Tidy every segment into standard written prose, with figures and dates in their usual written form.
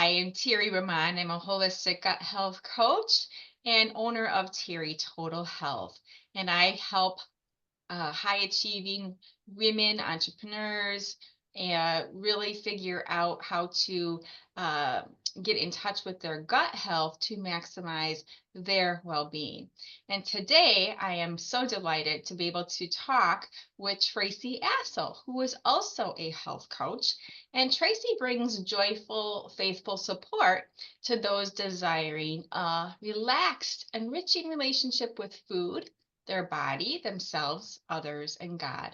I am Terry Rahman. I'm a holistic gut health coach and owner of Terry Total Health. And I help high achieving women, entrepreneurs, and really figure out how to uh, get in touch with their gut health to maximize their well being. And today I am so delighted to be able to talk with Tracy Astle, who is also a health coach. And Tracy brings joyful, faithful support to those desiring a relaxed, enriching relationship with food, their body, themselves, others, and God.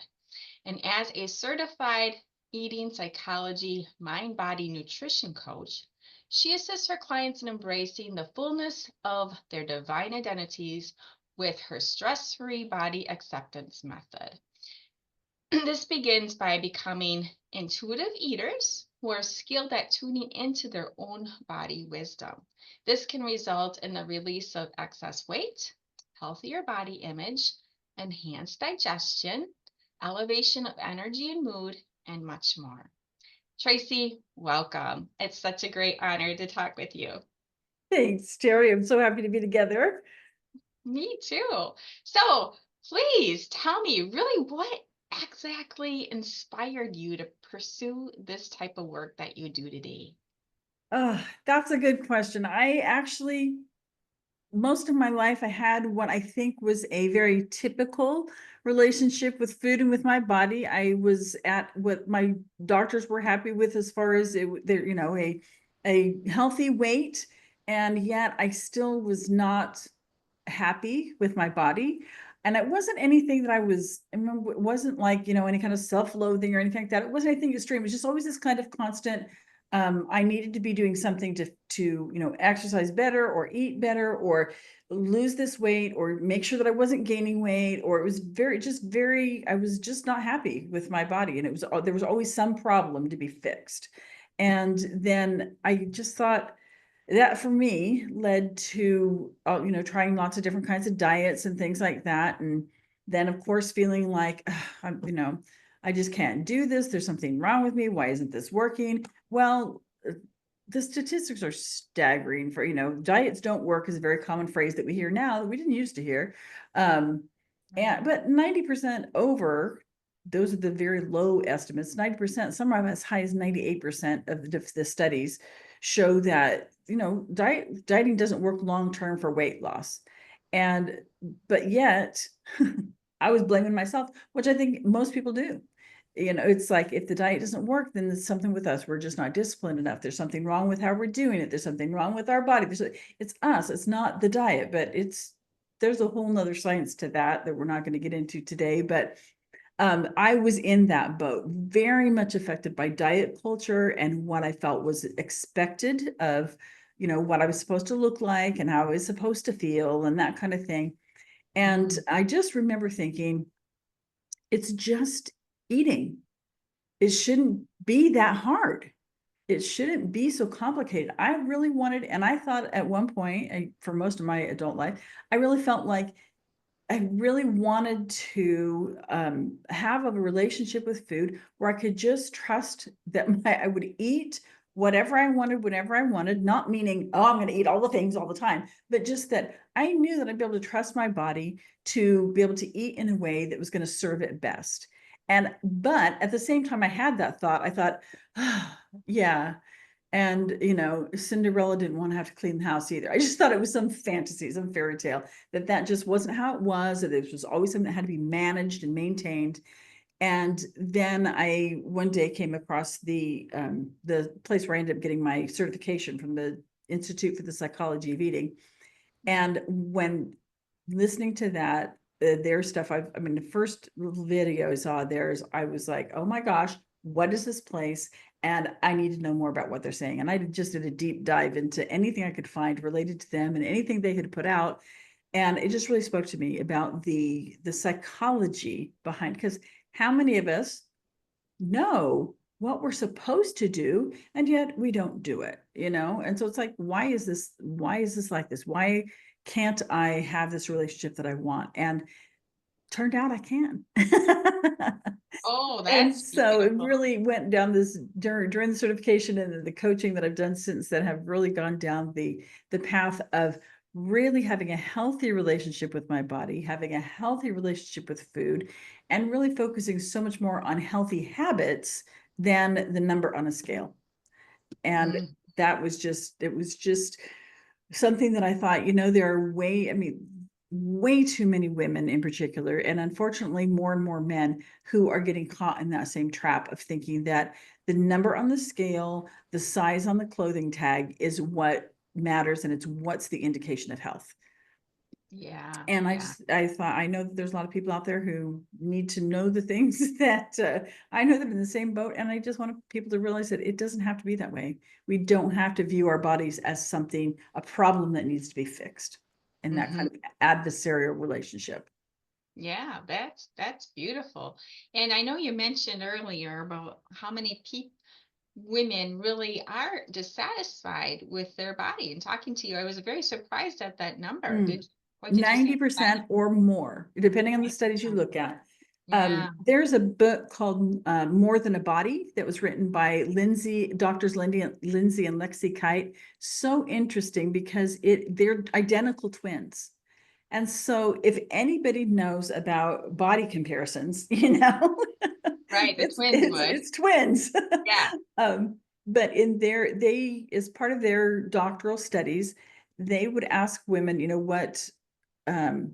And as a certified eating psychology, mind body nutrition coach, she assists her clients in embracing the fullness of their divine identities with her stress free body acceptance method. This begins by becoming intuitive eaters who are skilled at tuning into their own body wisdom. This can result in the release of excess weight, healthier body image, enhanced digestion, elevation of energy and mood, and much more. Tracy, welcome. It's such a great honor to talk with you. Thanks, Terry. I'm so happy to be together. Me too. So please tell me really what exactly inspired you to pursue this type of work that you do today? That's a good question. Most of my life, I had what I think was a very typical relationship with food and with my body. I was at what my doctors were happy with as far as a healthy weight, and yet I still was not happy with my body. And it wasn't anything that I remember, it wasn't like, any kind of self-loathing or anything like that. It wasn't anything extreme. It was just always this kind of constant, I needed to be doing something to exercise better or eat better or lose this weight or make sure that I wasn't gaining weight, or it was I was just not happy with my body. And there was always some problem to be fixed. And then I just thought, that for me led to trying lots of different kinds of diets and things like that, and then of course feeling like I just can't do this, there's something wrong with me, why isn't this working? Well, the statistics are staggering. For diets don't work is a very common phrase that we hear now that we didn't used to hear. And but 90% over, those are the very low estimates. 90%, some are as high as 98% of the studies show that dieting doesn't work long term for weight loss. And but yet I was blaming myself, which I think most people do. It's like, if the diet doesn't work, then there's something with us. We're just not disciplined enough. There's something wrong with how we're doing it. There's something wrong with our body. It's us. It's not the diet, but there's a whole nother science to that we're not going to get into today. But I was in that boat, very much affected by diet culture and what I felt was expected of, what I was supposed to look like and how I was supposed to feel and that kind of thing. And I just remember thinking, it's just eating. It shouldn't be that hard. It shouldn't be so complicated. I really wanted, and I thought at one point, for most of my adult life, I really felt like I really wanted to have a relationship with food where I could just trust that I would eat whatever I wanted, whenever I wanted, not meaning, oh, I'm going to eat all the things all the time, but just that I knew that I'd be able to trust my body to be able to eat in a way that was going to serve it best. But at the same time I had that thought, I thought, oh, yeah. And, Cinderella didn't want to have to clean the house either. I just thought it was some fantasy, some fairy tale, that just wasn't how it was, that it was always something that had to be managed and maintained. And then I one day came across the place where I ended up getting my certification from the Institute for the Psychology of Eating. And when listening to that, their stuff, I mean, the first little video I saw theirs, I was like, oh my gosh, what is this place? And I need to know more about what they're saying. And I just did a deep dive into anything I could find related to them and anything they had put out. And it just really spoke to me about the psychology behind, because how many of us know what we're supposed to do and yet we don't do it, and so it's like, why is this like this? Why can't I have this relationship that I want? And turned out I can. Oh, And that's so it beautiful. really went down this during the certification and the coaching that I've done since then have really gone down the path of really having a healthy relationship with my body, having a healthy relationship with food, and really focusing so much more on healthy habits than the number on a scale. And Mm, that was just, it was just something that I thought, there are way too many women in particular, and unfortunately more and more men who are getting caught in that same trap of thinking that the number on the scale, the size on the clothing tag is what matters and it's what's the indication of health. yeah, And yeah. I thought, I know that there's a lot of people out there who need to know the things that I know them in the same boat. And I just want people to realize that it doesn't have to be that way. We don't have to view our bodies as something, a problem that needs to be fixed in that Hmm. kind of adversarial relationship. Yeah, that's beautiful. And I know you mentioned earlier about how many people women really are dissatisfied with their body. And talking to you, I was very surprised at that number. Mm. What did you say? 90% or more, depending on the studies you 90%. look at. Yeah, There's a book called More Than a Body that was written by doctors Lindsay and Lexi Kite. So interesting because they're identical twins. And so if anybody knows about body comparisons, right. The it's twins it's would. it's twins. Yeah. But as part of their doctoral studies, they would ask women, what um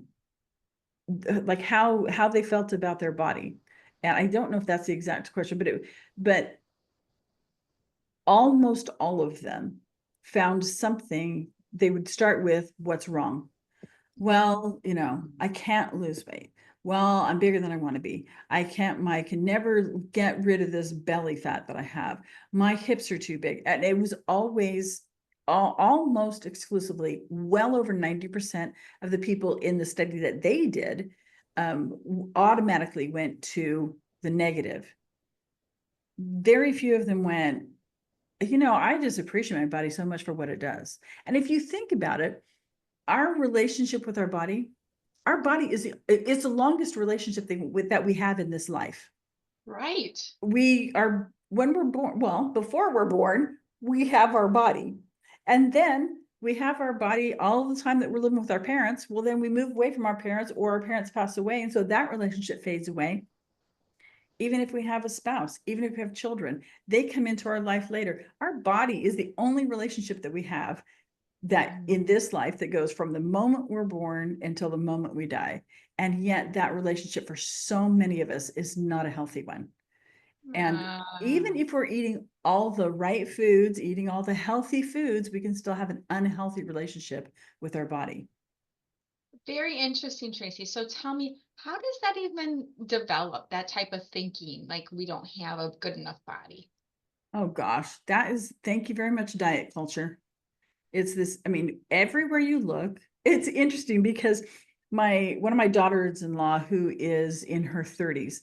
like how they felt about their body. And I don't know if that's the exact question, but almost all of them found something. They would start with what's wrong. Well, I can't lose weight. Well, I'm bigger than I want to be. I can never get rid of this belly fat that I have. My hips are too big. And it was always almost exclusively well over 90% of the people in the study that they did automatically went to the negative. Very few of them went, I just appreciate my body so much for what it does. And if you think about it, our relationship with our body is it's the longest relationship thing that we have in this life. Right. We are when we're born, well, before we're born, we have our body. And then we have our body all the time that we're living with our parents. Well, then we move away from our parents or our parents pass away. And so that relationship fades away. Even if we have a spouse, even if we have children, they come into our life later. Our body is the only relationship that we have that Mhm. in this life that goes from the moment we're born until the moment we die. And yet that relationship for so many of us is not a healthy one. And even Ah, if we're eating all the right foods, eating all the healthy foods, we can still have an unhealthy relationship with our body. very interesting, Tracy. So tell me, how does that even develop, that type of thinking? Like we don't have a good enough body. Oh gosh, thank you very much, diet culture. It's this, I mean, everywhere you look, it's interesting because one of my daughters-in-law who is in her 30s,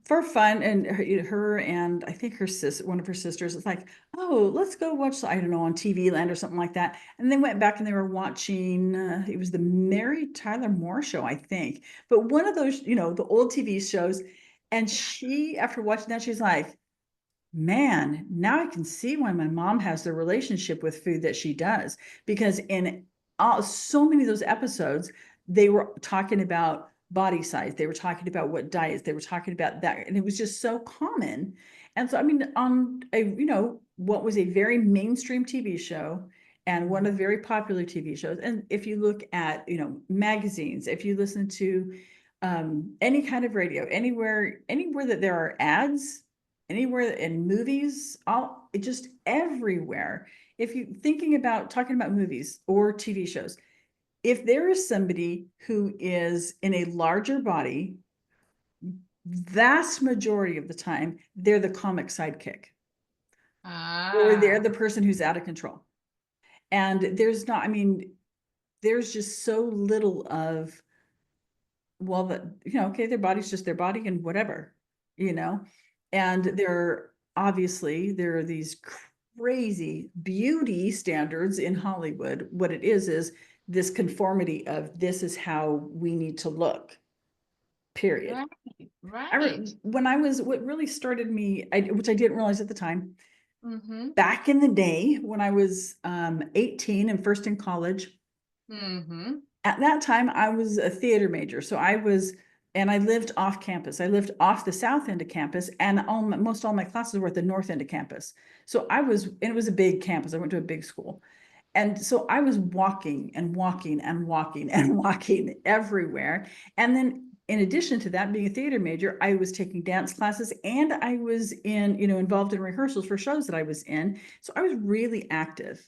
for fun, and her and I think one of her sisters, it's like, oh, let's go watch, I don't know, on TV Land or something like that. And they went back and they were watching, it was the Mary Tyler Moore show, I think, but one of those, the old TV shows. And she, after watching that, she's like, man, now I can see why my mom has the relationship with food that she does. Because in so many of those episodes, they were talking about body size, they were talking about what diets, they were talking about that. And it was just so common. And so, I mean, on what was a very mainstream TV show and one Mhm. of the very popular TV shows. And if you look at, magazines, if you listen to any kind of radio, anywhere that there are ads, anywhere in movies, all just everywhere. If you thinking about talking about movies or TV shows, if there is somebody who is in a larger body, vast majority of the time, they're the comic sidekick or they're Ah, the person who's out of control. And there's not, I mean, there's just so little of, well, okay, their body's just their body and whatever, you know and there are these crazy beauty standards in Hollywood. What it is this conformity of this is how we need to look. period. Right. Right. When I was, what really started me, which I didn't realize at the time, Mm-hmm. back in the day when I was 18 and first in college, Mm-hmm. at that time I was a theater major. So I was, and I lived off campus. I lived off the south end of campus, and most all my classes were at the north end of campus. So I was, and it was a big campus. I went to a big school. And so I was walking and walking and walking and walking everywhere. And then in addition to that, being a theater major, I was taking dance classes, and I was involved in rehearsals for shows that I was in. So I was really active.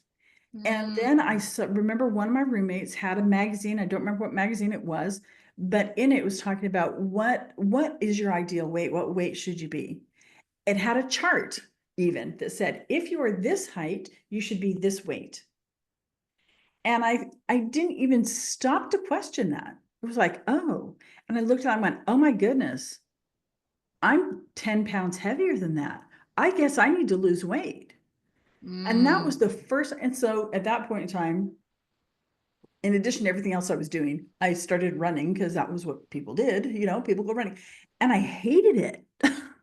And then I Mm. remember one of my roommates had a magazine. I don't remember what magazine it was, but in it was talking about what is your ideal weight? What weight should you be? It had a chart even that said, if you are this height, you should be this weight. And I didn't even stop to question that. It was like, oh, and I looked at it and went, oh my goodness, I'm 10 pounds heavier than that. I guess I need to lose weight. And that was Mm. the first. And so at that point in time, in addition to everything else I was doing, I started running because that was what people did. People go running. And I hated it.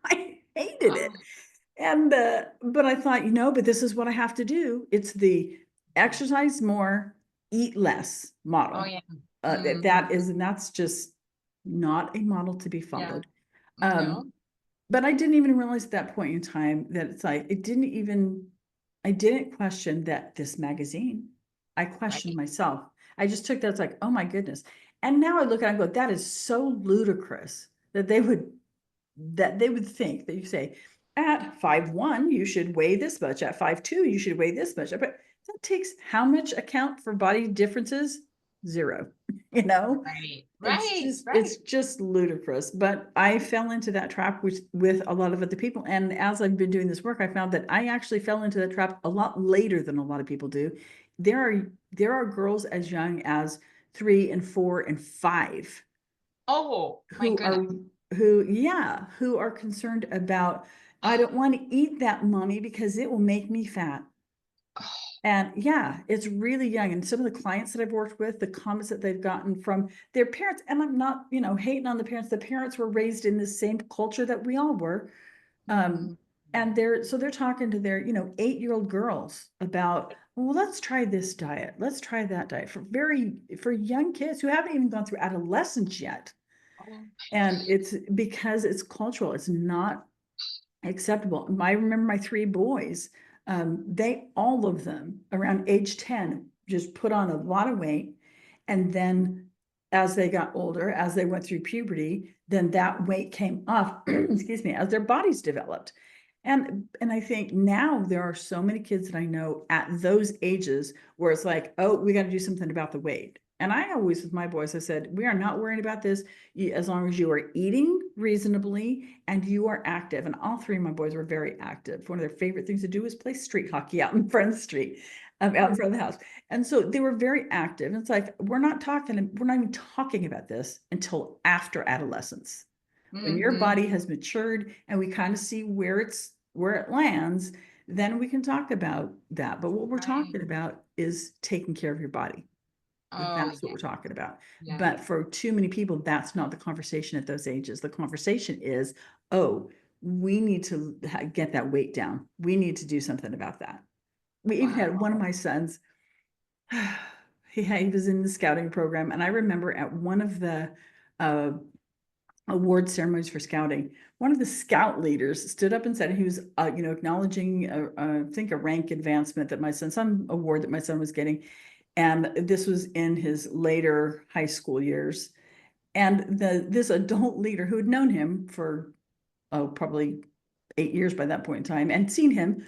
I hated Oh, it. And but I thought, but this is what I have to do. It's the exercise more, eat less oh model. yeah. That Mm-hmm. is, and that's just not a model to be Yeah. followed. No. Um, but I didn't even realize at that point in time that it's like I didn't question that this magazine. I questioned Right. myself. I just took that as like, oh my goodness. And now I look at it and go, that is so ludicrous that they would think that you say at 5'1", you should weigh this much. At 5'2", you should weigh this much. But that takes how much account for body differences? Zero. You know, Right. it's Right. just Right. it's just ludicrous. But I fell into that trap with a lot of other people. And as I've been doing this work, I found that I actually fell into that trap a lot later than a lot of people do. There are girls as young as 3 and 4 and 5 Oh my who goodness. are who are concerned about, I don't want to eat that, mommy, because it will make me fat. And yeah, it's really young. And some of the clients that I've worked with, the comments that they've gotten from their parents, and I'm not, hating on the parents. The parents were raised in the same culture that we all were. Um, Mm. and they're talking to their, 8-year-old girls about, well, let's try this diet. Let's try that diet for young kids who haven't even gone through adolescence yet. Oh, And it's because it's cultural. It's not acceptable. I remember my 3 boys, they, all of them around age 10, just put on a lot of weight. And then as they got older, as they went through puberty, then that weight came off, excuse me, as their bodies developed. And I think now there are so many kids that I know at those ages where it's like, oh, we got to do something about the weight. And I always, with my boys, I said, we are not worrying about this as long as you are eating reasonably and you are active. And all 3 of my boys were very active. One of their favorite things to do was play street hockey out in front of the street, out in front of the house. And so they were very active. And it's like, we're not even talking about this until after adolescence. When your mm-hmm. body has matured and we kind of see where it lands, then we can talk about that. But what we're Right. talking about is taking care of your body. Oh That's what yeah. we're talking about. Yeah. But for too many people, that's not the conversation at those ages. The conversation is, oh, we need to get that weight down. We need to do something about that. We even had one of Wow. my sons, he was in the scouting program. And I remember at one of the uh, award ceremonies for scouting, one of the scout leaders stood up and said he was, acknowledging, I think, a rank advancement that some award that my son was getting. And this was in his later high school years. And this adult leader who had known him for, probably 8 years by that point in time, and seen him,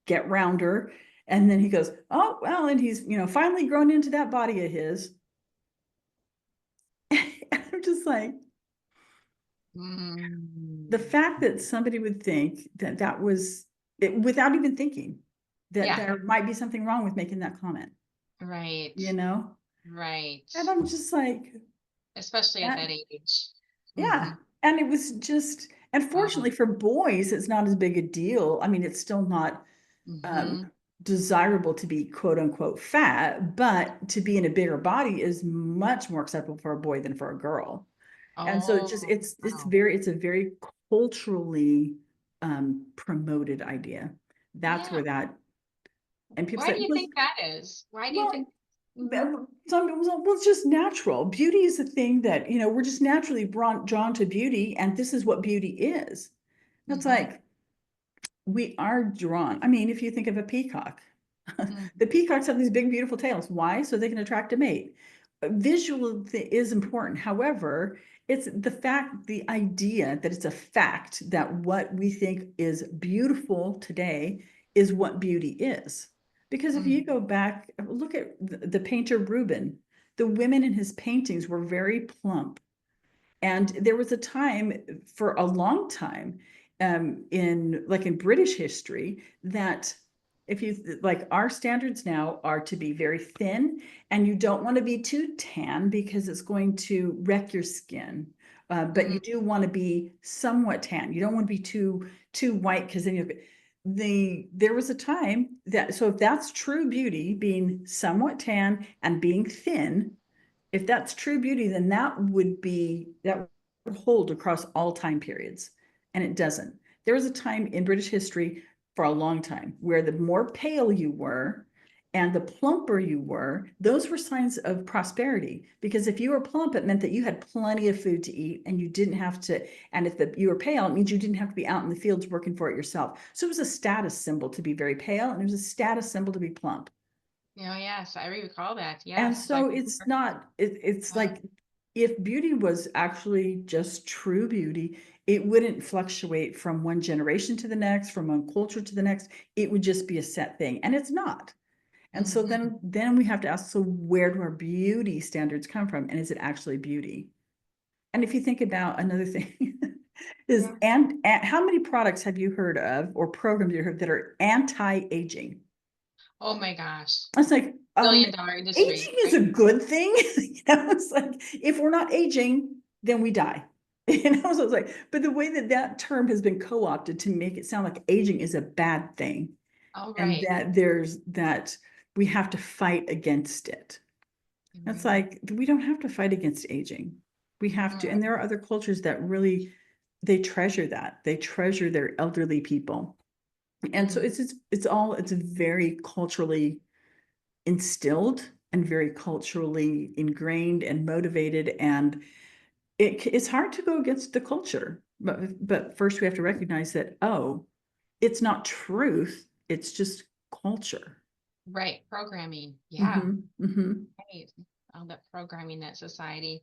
get rounder. And then he goes, oh, well, and he's, finally grown into that body of his. And I'm just like, the Mm. fact that somebody would think that that was it, without even thinking that Yeah. there might be something wrong with making that comment, Right. you know? Right. And I'm just like, Especially at that, that age. yeah. Mm-hmm. And it was just, and Oh. fortunately for boys, it's not as big a deal. I mean, it's still not Mm-hmm. desirable to be quote unquote fat, but to be in a bigger body is much more acceptable for a boy than for a girl. And so Oh, wow. it's a very culturally promoted idea. That's Yeah. where that, and people Why say, do you well, think that is? Why do you well, think? Hmm. some people say, well, it's just natural. Beauty is a thing that, we're just naturally drawn to beauty, and this is what beauty is. That's Hmm. like, we are drawn. I mean, if you think of a peacock, the Hmm. peacocks have these big, beautiful tails. Why? So they can attract a mate. Visual is important. However, it's the idea that it's a fact that what we think is beautiful today is what beauty is. Because if you Hmm. go back, look at the painter Rubens, the women in his paintings were very plump. And there was a time for a long time in British history that if you like our standards now are to be very thin and you don't want to be too tan because it's going to wreck your skin. But you Hmm. do want to be somewhat tan. You don't want to be too white because then there was a time that so if that's true beauty, being somewhat tan and being thin, if that's true beauty, then that would hold across all time periods. And it doesn't. There was a time in British history for a long time where the more pale you were and the plumper you were, those were signs of prosperity. Because if you were plump, it meant that you had plenty of food to eat and you didn't have to, and if you were pale, it means you didn't have to be out in the fields working for it yourself. So it was a status symbol to be very pale, and it was a status symbol to be plump. Oh, yes, I recall that. And Yes, I so it's remember. not, it's Uh, like if beauty was actually just true beauty, it wouldn't fluctuate from one generation to the next, from one culture to the next. It would just be a set thing. And it's not. And so mhm. then we have to ask, so where do our beauty standards come from? And is it actually beauty? And if you think about another thing is, Yeah. and how many products have you heard of or programs you heard that are anti-aging? Oh my gosh. I was like, Billion-dollar industry, aging is a right? good thing. It's like if we're not aging, then we die. So it's like, but the way that that term has been co-opted to make it sound like aging is a bad thing, Oh, and right. that we have to fight against it. That's Mhm. like we don't have to fight against aging. We have to, Mm, and there are other cultures that really they treasure that. They treasure their elderly people. And so mm, it's very culturally instilled and very culturally ingrained and motivated, and it's hard to go against the culture, but first we have to recognize that, oh, it's not truth, it's just culture. right. Programming. Yeah. Mm-hmm, mm-hmm, Right. All that programming that society,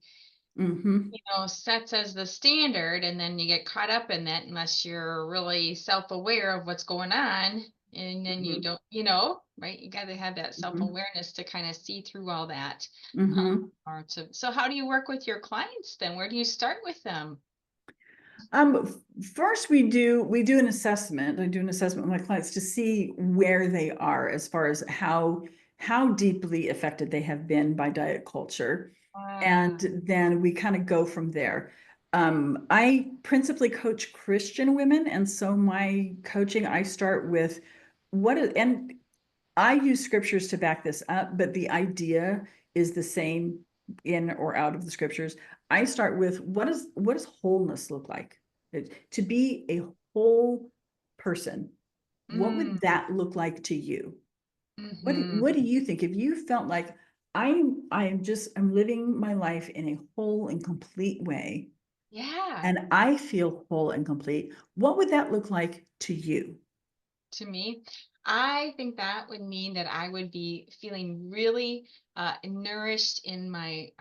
mm-hmm, sets as the standard, and then you get caught up in that unless you're really self-aware of what's going on. And then you mm-hmm, don't, right? You got to have that mm-hmm, self-awareness to kind of see through all that. mm-hmm. So how do you work with your clients then? Where do you start with them? First we do an assessment. I do an assessment with my clients to see where they are as far as how deeply affected they have been by diet culture. Ah, And then we kind of go from there. I principally coach Christian women, and so my coaching, I start with and I use scriptures to back this up, but the idea is the same in or out of the scriptures. I start with what does wholeness look like? To be a whole person, what would mm, that look like to you? What do mm-hmm. you think if you felt like I'm living my life in a whole and complete way, Yeah. and I feel whole and complete, what would that look like to you? To me, I think that would mean that I would be feeling really nourished in my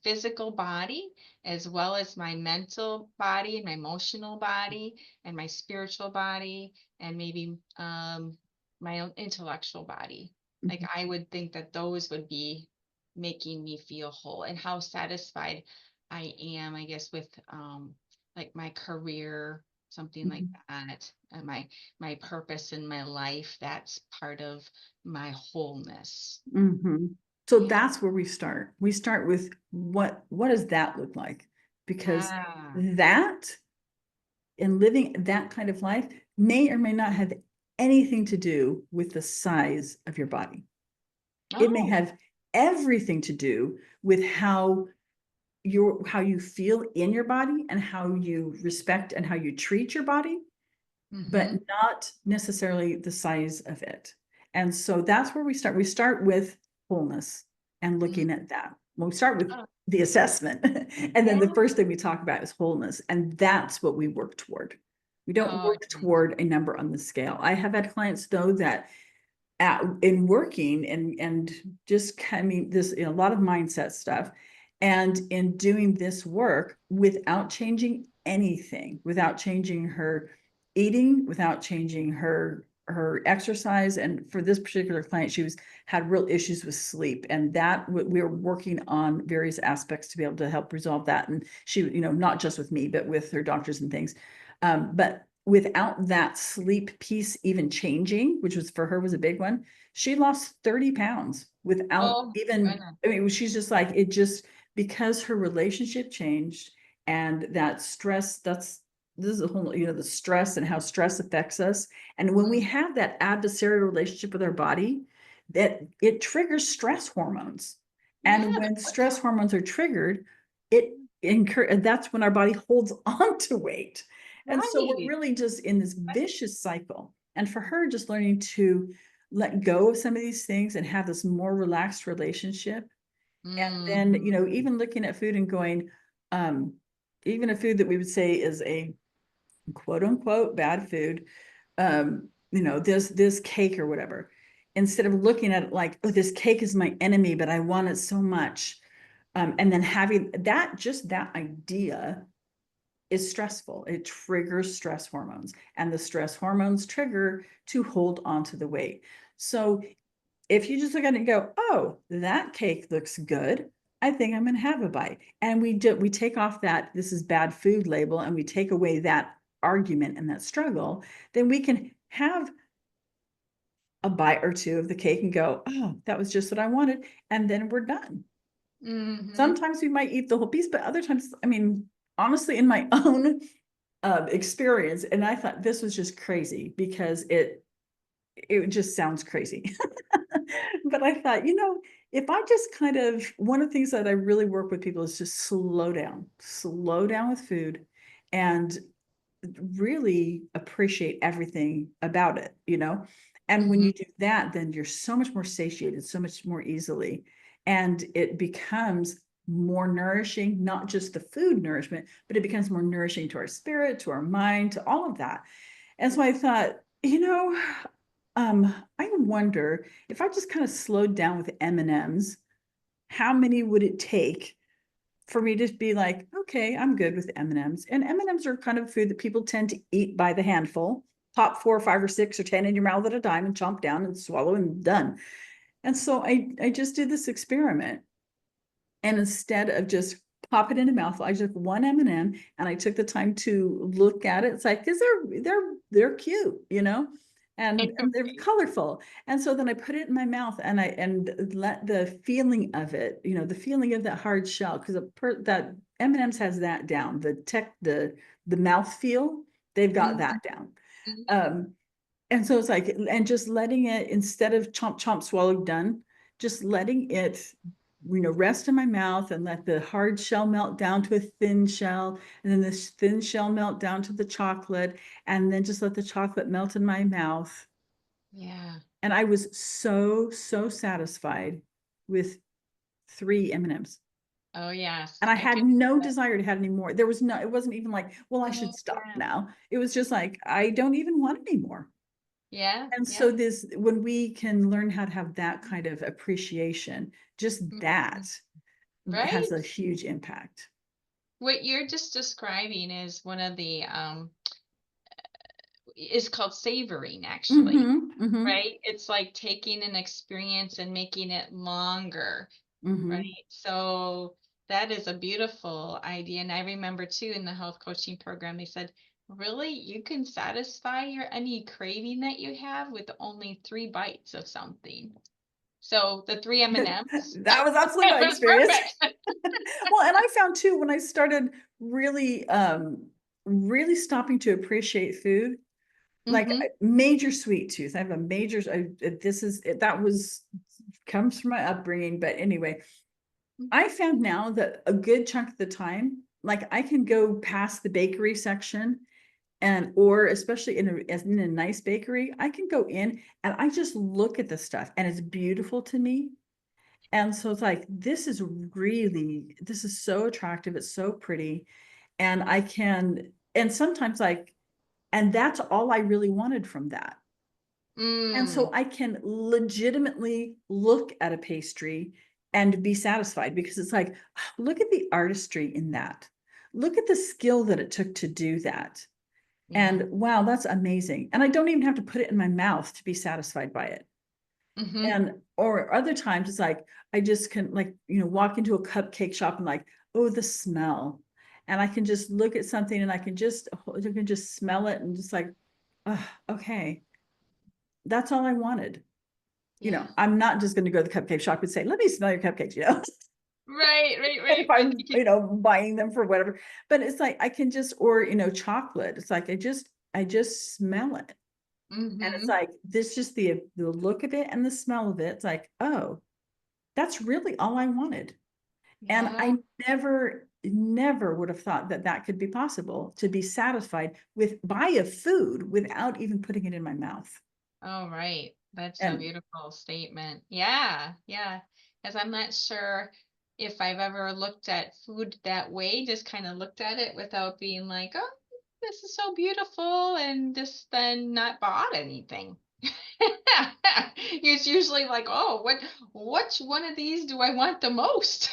physical body, as well as my mental body and my emotional body and my spiritual body, and maybe my own intellectual body. Like, I would think that those would be making me feel whole, and how satisfied I am, I guess, with like my career, something like Mhm. that, and my purpose in my life. That's part of my wholeness. Mhm. So Yeah. that's where we start. We start with what does that look like? Because Yeah. that and living that kind of life may or may not have anything to do with the size of your body. It may Oh. have everything to do with how how you feel in your body and how you respect and how you treat your body, but Mm-hmm. not necessarily the size of it. And so that's where we start. We start with wholeness and Mm-hmm. looking at that. Well, we start with Oh, the assessment. And then yeah. the first thing we talk about is wholeness. And that's what we work toward. We don't Oh, work toward a number on the scale. I have had clients though that in working and just I mean this, a lot of mindset stuff, and in doing this work without changing anything, without changing her eating, without changing her exercise. And for this particular client, she was had real issues with sleep, and that we were working on various aspects to be able to help resolve that. And she, not just with me but with her doctors and things, but without that sleep piece even changing, which was for her was a big one, she lost 30 pounds without oh, even, goodness. I mean, she's just like, it just, because her relationship changed and that stress, this is a whole, the stress and how stress affects us. And when we Mm, have that adversarial relationship with our body, that it triggers stress hormones. And yeah. when stress hormones are triggered, it that's when our body holds on to weight. And so we're Right. really just in this vicious cycle. And for her, just learning to let go of some of these things and have this more relaxed relationship. And then, Mm-hmm. even looking at food and going, um, even a food that we would say is a quote unquote bad food, this cake or whatever, instead of looking at it like, oh, this cake is my enemy, but I want it so much. And then having that, just that idea is stressful. It triggers stress hormones, and the stress hormones trigger to hold on to the weight. So if you just look at it and go, oh, that cake looks good, I think I'm going to have a bite. And we take off that this is bad food label, and we take away that argument and that struggle, then we can have a bite or two of the cake and go, oh, that was just what I wanted. And then we're done. Mm-hmm. Sometimes we might eat the whole piece, but other times, I mean, honestly, in my own experience, and I thought this was just crazy because it just sounds crazy. But I thought, if I just kind of, one of the things that I really work with people is just slow down with food, and really appreciate everything about it. And when Mm-hmm. you do that, then you're so much more satiated, so much more easily. And it becomes more nourishing, not just the food nourishment, but it becomes more nourishing to our spirit, to our mind, to all of that. And so I thought, I wonder if I just kind of slowed down with M&Ms, how many would it take for me to be like, okay, I'm good with M&Ms. And M&Ms are kind of food that people tend to eat by the handful, pop 4 or 5 or 6 or 10 in your mouth at a time and chomp down and swallow and done. And so I just did this experiment. And instead of just pop it in a mouthful, I took one M&M and I took the time to look at it. It's like, because they're cute. And they're Right. colorful. And so then I put it in my mouth and I let the feeling of it, the feeling of that hard shell, because that M&M's has that down. The mouth feel, they've got Mm-hmm. that down. Um, and so it's like, and just letting it, instead of chomp, chomp, swallow, done, just letting it, rest in my mouth and let the hard shell melt down to a thin shell. And then this thin shell melt down to the chocolate. And then just let the chocolate melt in my mouth. Yeah. And I was so, so satisfied with 3 M&Ms. Oh, yes. And I I had could. no desire to have any more. There was no, it wasn't even like, well, I Oh, should stop yeah. now. It was just like, I don't even want any more. Yeah. And Yeah. so when we can learn how to have that kind of appreciation, just Mhm. that has Right. a huge impact. What you're just describing is one of the is called savoring actually, Mm-hmm, mm-hmm, right? It's like taking an experience and making it longer, right? mm-hmm. So that is a beautiful idea. And I remember too in the health coaching program, they said, really, you can satisfy your any craving that you have with only 3 bites of something. So the three M&Ms, That was absolutely it my was experience. perfect. Well, and I found too, when I started really, really stopping to appreciate food, like Hmm. major sweet tooth. I have a major, that was, comes from my upbringing. But anyway, I found now that a good chunk of the time, like I can go past the bakery section and or especially in a nice bakery, I can go in and I just look at the stuff and it's beautiful to me. And so it's like, this is so attractive. It's so pretty. And I can, and sometimes like, and that's all I really wanted from that. And so Mm, I can legitimately look at a pastry and be satisfied because it's like, look at the artistry in that. Look at the skill that it took to do that. yeah. And wow, that's amazing. And I don't even have to put it in my mouth to be satisfied by it. Mm-hmm. And or other times it's like I just can like, walk into a cupcake shop and like, oh, the smell. And I can just look at something and I can just smell it and just like, oh, okay, that's all I wanted. Yeah. I'm not just going to go to the cupcake shop and say, let me smell your cupcakes. Right, right, And right. if But I'm, you can, buying them for whatever. But it's like I can just, or chocolate. It's like I just smell it. And it's mm-hmm. like this just the look of it and the smell of it. It's like, oh, that's really all I wanted. And Yeah. I never would have thought that that could be possible to be satisfied with by a food without even putting it in my mouth. Oh, right. That's a And beautiful statement. Yeah, yeah. Because I'm not sure if I've ever looked at food that way, just kind of looked at it without being like, oh, this is so beautiful, and just then not bought anything. It's usually like, oh, which one of these do I want the most?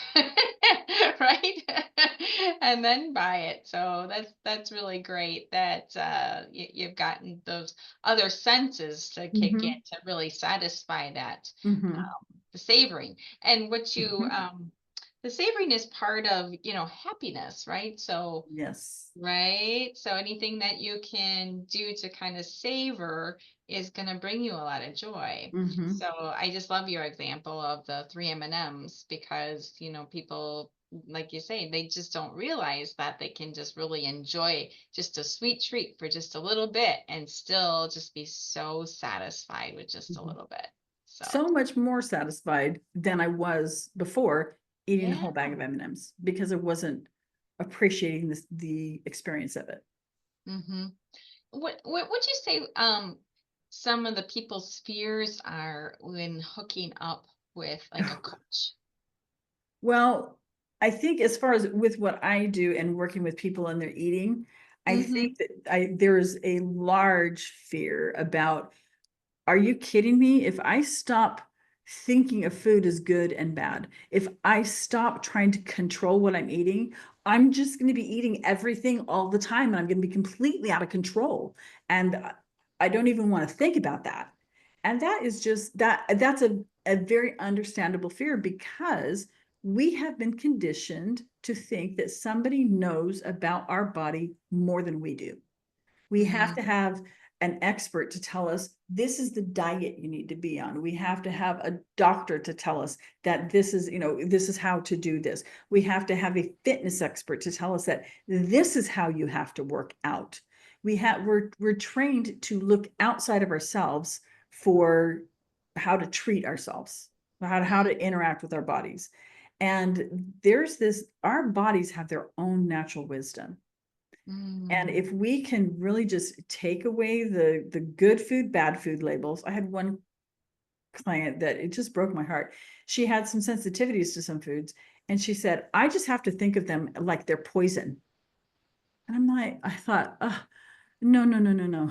Right? And then buy it. So that's really great that you've gotten those other senses to kick in mhm, to really satisfy that mhm, the savoring. And mhm. the savoring is part of, happiness, right? So Yes. right? So anything that you can do to kind of savor is going to bring you a lot of joy. Mhm, So I just love your example of the three M&Ms because, people, like you say, they just don't realize that they can just really enjoy just a sweet treat for just a little bit and still just be so satisfied with just a mhm. little bit. So, So much more satisfied than I was before eating the yeah. whole bag of M&Ms because I wasn't appreciating the experience of it. hmm what would you say some of the people's fears are when hooking up with like a coach? Well, I think as far as with what I do and working with people and their eating, I Mm-hmm. think that there is a large fear about, are you kidding me? If I stop thinking of food as good and bad, if I stop trying to control what I'm eating, I'm just going to be eating everything all the time and I'm going to be completely out of control. And I don't even want to think about that. And that is just that's a very understandable fear because we have been conditioned to think that somebody knows about our body more than we do. We have Mm-hmm. to have an expert to tell us this is the diet you need to be on. We have to have a doctor to tell us that this is how to do this. We have to have a fitness expert to tell us that this is how you have to work out. We're trained to look outside of ourselves for how to treat ourselves, how to interact with our bodies. And our bodies have their own natural wisdom. And Mm-hmm. if we can really just take away the good food, bad food labels. I had one client that it just broke my heart. She had some sensitivities to some foods, and she said, I just have to think of them like they're poison. And I thought, no, no, no, no, no.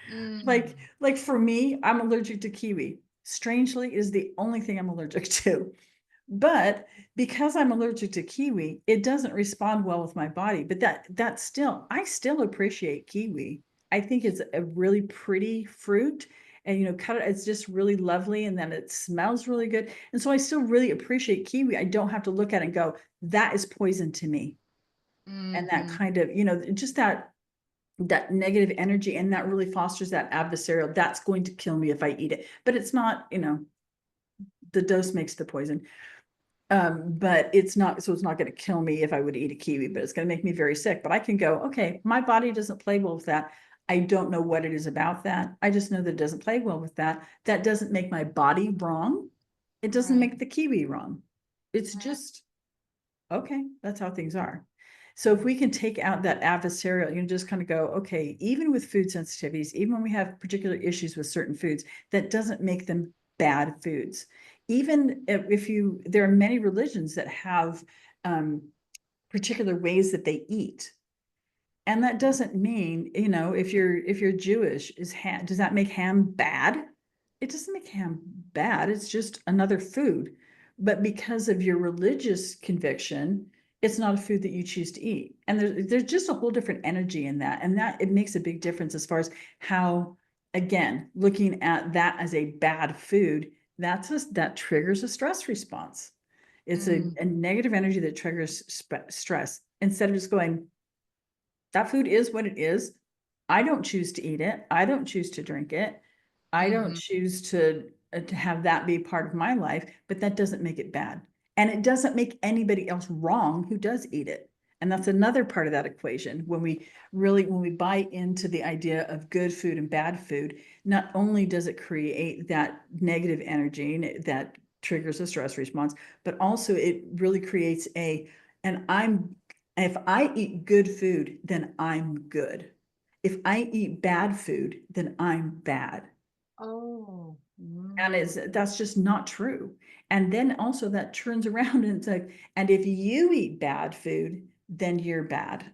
Mm-hmm. Like for me, I'm allergic to kiwi. Strangely, is the only thing I'm allergic to. But because I'm allergic to kiwi, it doesn't respond well with my body. But I still appreciate kiwi. I think it's a really pretty fruit. And cut it, it's just really lovely. And then it smells really good. And so I still really appreciate kiwi. I don't have to look at it and go, that is poison to me. And that Mm-hmm. kind of, just that negative energy and that really fosters that adversarial. That's going to kill me if I eat it. But it's not, the dose makes the poison. But it's not going to kill me if I would eat a kiwi, but it's going to make me very sick. But I can go, okay, my body doesn't play well with that. I don't know what it is about that. I just know that it doesn't play well with that. That doesn't make my body wrong. It doesn't Right. make the kiwi wrong. It's Yeah. just, okay, that's how things are. So if we can take out that adversarial, you know, just kind of go, okay, even with food sensitivities, even when we have particular issues with certain foods, that doesn't make them bad foods. Even if you, there are many religions that have particular ways that they eat. And that doesn't mean, you know, if you're Jewish, does that make ham bad? It doesn't make ham bad. It's just another food. But because of your religious conviction, it's not a food that you choose to eat. And there's just a whole different energy in that. And that it makes a big difference as far as how, again, looking at that as a bad food, that triggers a stress response. It's Mm, a negative energy that triggers stress instead of just going, that food is what it is. I don't choose to eat it. I don't choose to drink it. I don't mm-hmm, choose to have that be part of my life, but that doesn't make it bad. And it doesn't make anybody else wrong who does eat it. And that's another part of that equation. When we buy into the idea of good food and bad food, not only does it create that negative energy that triggers a stress response, but also it really creates and if I eat good food, then I'm good. If I eat bad food, then I'm bad. oh, And that's just not true. And then also that turns around and it's like, and if you eat bad food, then you're bad.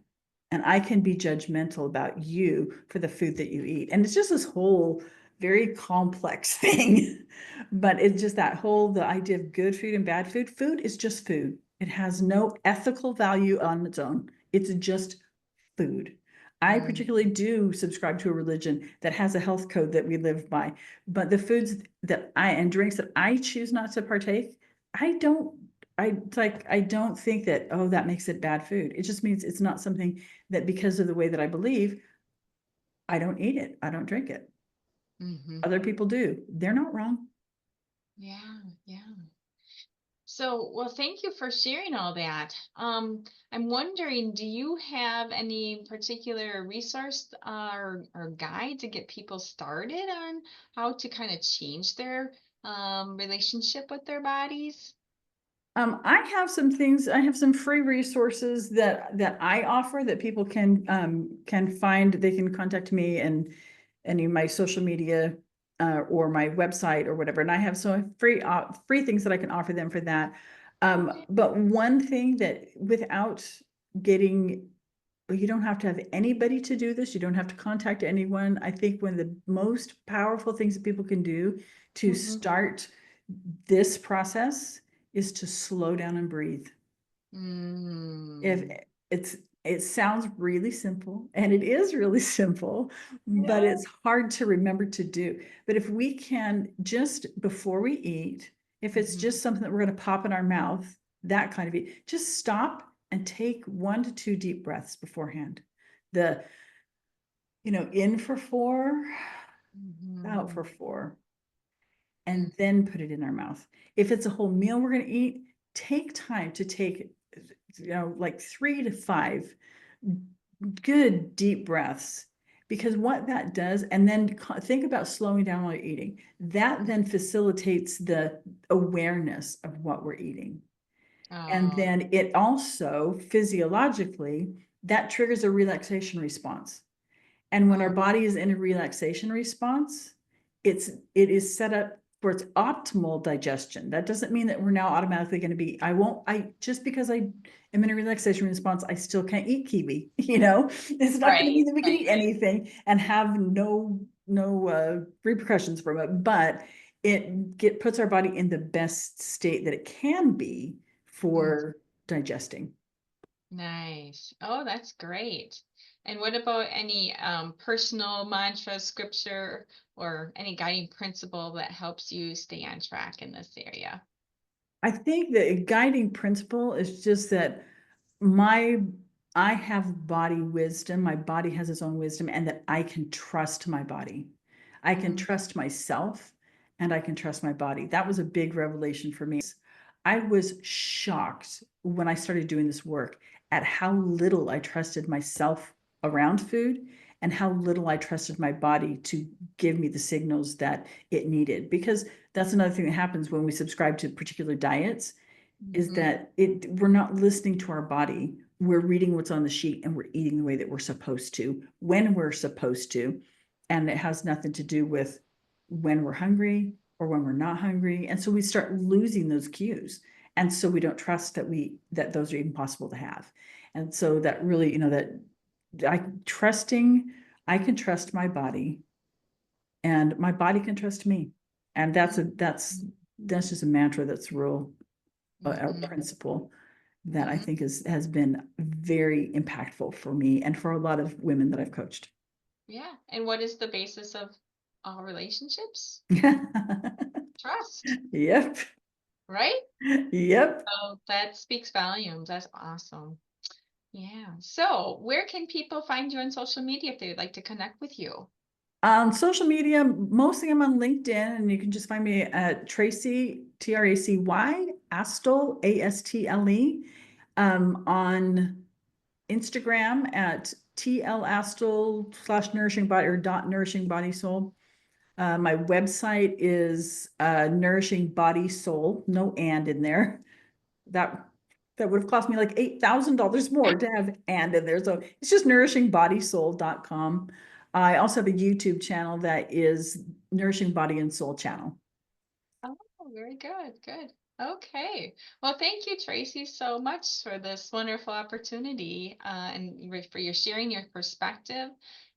And I can be judgmental about you for the food that you eat. And it's just this whole very complex thing. But it's just the idea of good food and bad food. Food is just food. It has no ethical value on its own. It's just food. I mm, particularly do subscribe to a religion that has a health code that we live by, but the foods that and drinks that I choose not to partake, I don't I don't think that, oh, that makes it bad food. It just means it's not something that, because of the way that I believe, I don't eat it. I don't drink it. mm-hmm. Other people do. They're not wrong. Yeah, yeah. So, well, thank you for sharing all that. I'm wondering, do you have any particular resource or guide to get people started on how to kind of change their relationship with their bodies? I have some things. I have some free resources that I offer that people can find. They can contact me and any of my social media or my website or whatever. And I have some free things that I can offer them for that. Okay. But one thing that without getting, you don't have to have anybody to do this. You don't have to contact anyone. I think one of the most powerful things that people can do to Mm-hmm. start this process is to slow down and breathe. If Mm. it's it sounds really simple, and it is really simple, but Yeah. it's hard to remember to do. But if we can just before we eat, if it's Mm-hmm. just something that we're going to pop in our mouth, that kind of eat, just stop and take 1 to 2 deep breaths beforehand. The, in for 4, out Mm-hmm. for 4, Mm. and then put it in our mouth. If it's a whole meal we're going to eat, take time to take, like 3 to 5 good deep breaths. Because what that does, and then think about slowing down while you're eating, that then facilitates the awareness of what we're eating. And Oh. then it also physiologically, that triggers a relaxation response. And when our Oh. body is in a relaxation response, it is set up for its optimal digestion. That doesn't mean that we're now automatically going to be, I just because I am in a relaxation response, I still can't eat kiwi. It's not going to Right. mean that we can Right. eat Right. anything and have no repercussions from it, but puts our body in the best state that it can be Mm. for digesting. Nice. Oh, that's great. And what about any personal mantra, scripture, or any guiding principle that helps you stay on track in this area? I think the guiding principle is just that my I have body wisdom. My body has its own wisdom, and that I can trust my body. I can Mm, trust myself, and I can trust my body. That was a big revelation for me. I was shocked when I started doing this work at how little I trusted myself around food and how little I trusted my body to give me the signals that it needed. Because that's another thing that happens when we subscribe to particular diets. is Mhm. that we're not listening to our body. We're reading what's on the sheet and we're eating the way that we're supposed to, when we're supposed to. And it has nothing to do with when we're hungry or when we're not hungry. And so we start losing those cues. And so we don't trust that those are even possible to have. And so that really, that I can trust my body and my body can trust me. And that's just a mantra that's real, a Mhm. principle that I Mhm. think has been very impactful for me and for a lot of women that I've coached. Yeah. And what is the basis of all relationships? Trust, Yep. right? Yep. Oh, that speaks volumes. That's awesome. Yeah. So, where can people find you on social media if they would like to connect with you? On social media, mostly I'm on LinkedIn, and you can just find me at Tracy, Tracy, Astle, Astle, on Instagram at tlastle / nourishing body or .nourishing body soul. My website is Nourishing Body Soul, no and in there. That that would have cost me like $8,000 more to have and in there. So it's just nourishingbodysol.com. I also have a YouTube channel that is Nourishing Body and Soul channel. Oh, very good. Good. Okay. Well, thank you, Tracy, so much for this wonderful opportunity for your sharing your perspective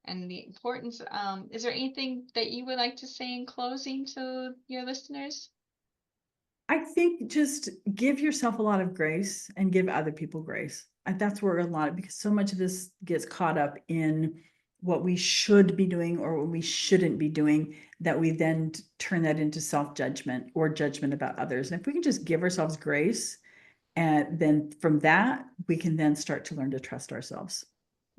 and the importance. Is there anything that you would like to say in closing to your listeners? I think just give yourself a lot of grace and give other people grace. And that's where a lot of, because so much of this gets caught up in what we should be doing or what we shouldn't be doing, that we then turn that into self-judgment or judgment about others. And if we can just give ourselves grace, and then from that, we can then start to learn to trust ourselves.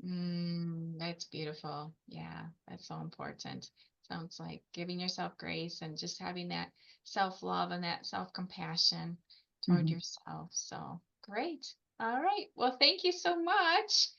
That's beautiful. Yeah, that's so important. Sounds like giving yourself grace and just having that self-love and that self-compassion toward Mhm. yourself. So great. All right. Well, thank you so much.